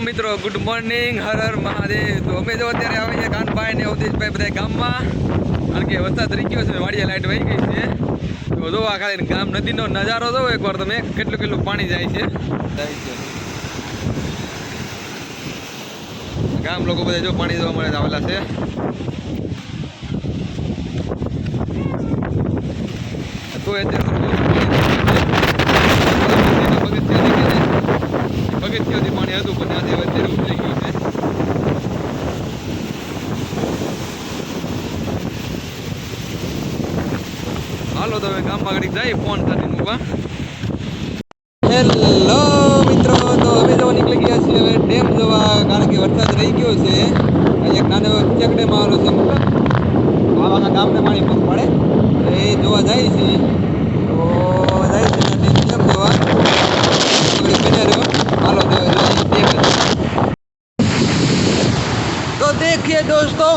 મિત્રો good morning, Har Har Mahadev. તો અમે જો અત્યારે આવે છે કાનભાઈ ને અવધેશભાઈ બધા ગામમાં, કારણ કે વરસાદ રહી ગયો છે, વાડિયા લાઈટ વહી ગઈ છે। તો જો આ ખાલી ગામ નદીનો નજારો જો એકવાર તમે, કેટલું કેટલું પાણી જાય છે। ગામ લોકો બધા જો પાણી જોવા મળે આવેલા છે। તો પગથિયાથી પાણી હતું પણ આજે અત્યારે ઉતરી ગયું છે। હાલો તો હવે ગામમાં ઘડીક જાય ફોન સાથે મૂકવા। હેલો મિત્રો, તો અમે જવા નીકળી ગયા છીએ હવે ડેમ જોવા, કારણ કે વરસાદ રહી ગયો છે। એક નાનો ચેકડેમ આવેલો છે, મતલબ આવા ગામને પાણી પૂરું પડે એ જોવા જાય છે। તો જાય છે ડેમ જોવા, हालो तो देखिए दोस्तों,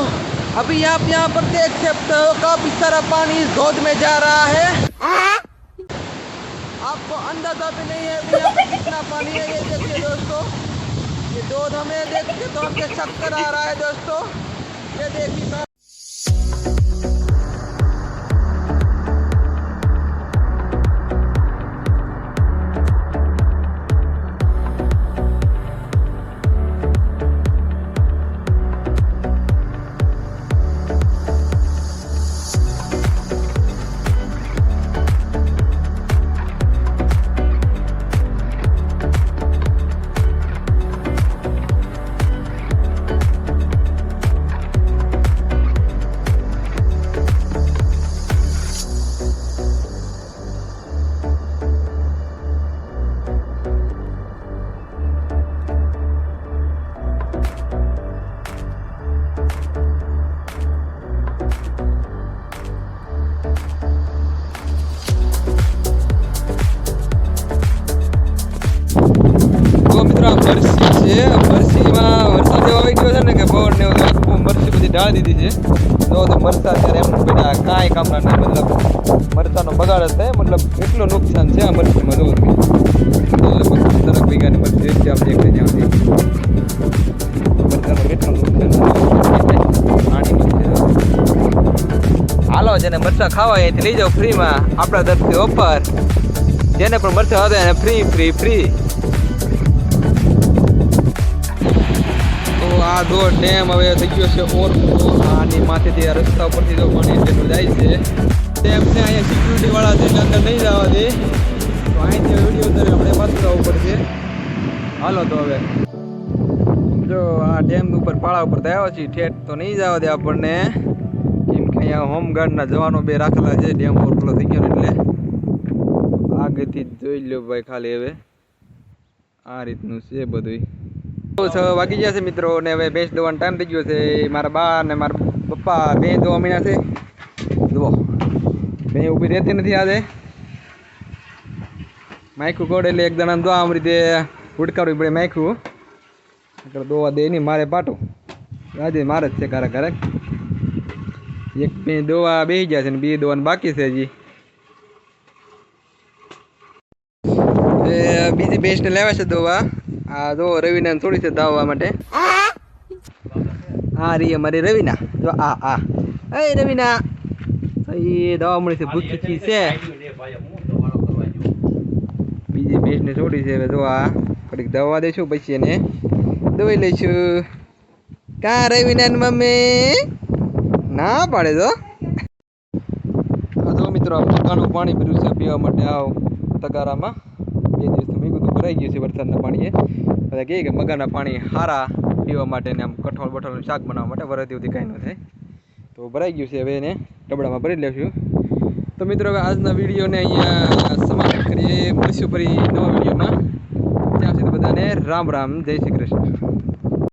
अभी आप यहाँ पर देख सकते हो काफी सारा पानी इस धोध में जा रहा है। आपको अंदाजा भी नहीं है यहाँ पे कितना पानी है। ये देखिए दोस्तों, ये धोध हमें देख के तो हमके चक्कर आ रहा है दोस्तों। ये देखिए મરસીમાં વરસાદ એવો આવી ગયો છે ને કે પવન ને આખું મરસી બધી ઢાળી દીધી છે। જો તો મરસા અત્યારે એમ બધા કાંઈ કામના નહીં, મતલબ મરસાનો બગાડ જ થાય, મતલબ એટલું નુકસાન છે આ મરસીમાં। જો લગભગ 15 વીઘાની મરસી છે, આમ દેખાય ત્યાંથી મરસાનું કેટલું નુકસાન પાણી મરસી। હાલો, જેને મરસા ખાવા અહીંથી લઈ જાઓ ફ્રીમાં, આપણા તરફથી ઓફર। જેને પણ મરસા હતા એને ફ્રી ફ્રી ફ્રી। આ દો ડેમ હવે થઈ ગયો છે ઓવરફ્લો, આની માથેથી આ રસ્તા ઉપરથી જો પાણી એટલું જાય છે। ડેમને અહીંયા સિક્યુરિટી વાળા છે એટલે અંદર નહીં જવા દે, તો અહીંથી વિડીયો ઉતારે આપણે પાછું આવવું પડશે। હાલો તો હવે જો આ ડેમ ઉપર પાળા ઉપર આવ્યા છીએ, ઠેઠ તો નહીં જવા દે આપણને, કેમ કે અહીંયા હોમગાર્ડના જવાનો બે રાખેલા છે। ડેમ ઓવરફ્લો થઈ ગયો એટલે આગળથી જોઈ લો ભાઈ, ખાલી હવે આ રીતનું છે બધું। 6 વાગી ગયા છે મિત્રો, ને હવે ભેંસ દોવાનો ટાઈમ થઈ ગયો છે। મારા બા અને મારા પપ્પા ભેંસ દોવા મીના છે। જુઓ ભેંસ ઊભી રહેતી નથી, આજે માયખું કોડ એટલે એક દણા દોવા આમ રીતે ઉડકાડવી પડે માયખું, એટલે દોવા દે નહીં, મારે પાટું આજે મારે જ છે કારક કારક। એક ભેંસ દોવા બેસી ગયા છે ને 2 દોવાનું બાકી છે હજી। બીજી ભેંસને લેવા છે દોવા। આ જો રવિના થોડી છે દાવવા માટે, આ રહી અમારી રવિના। જો આ એ રવિના એ દવા મળી છે, ભૂખી છે। બીજી ભેંસને છોડી છે, હવે જો આ કડીક દવા દઈશું પછી એને દવાઈ લઈશું। કાં રવિના મમ્મી ના પાડે તો જો મિત્રો તગાનું પાણી પીર્યું છે પીવા માટે આવ તગારામાં। 2 દિવસથી મીગું તો ભરાઈ ગયું છે વરસાદના પાણીએ। બધા કહે કે મગાના પાણી સારા પીવા માટે ને આમ કઠોળ બઠોળનું શાક બનાવવા માટે, વરસથી સુધી કાંઈ ન થાય, તો ભરાઈ ગયું છે। હવે એને ડબડામાં ભરી લેશું। તો મિત્રો હવે આજના વિડીયોને અહીંયા સમાપ્ત કરીએ, મળીશું ફરી નવા વિડીયોમાં। ત્યાં સુધી બધાને રામ રામ, જય શ્રી કૃષ્ણ।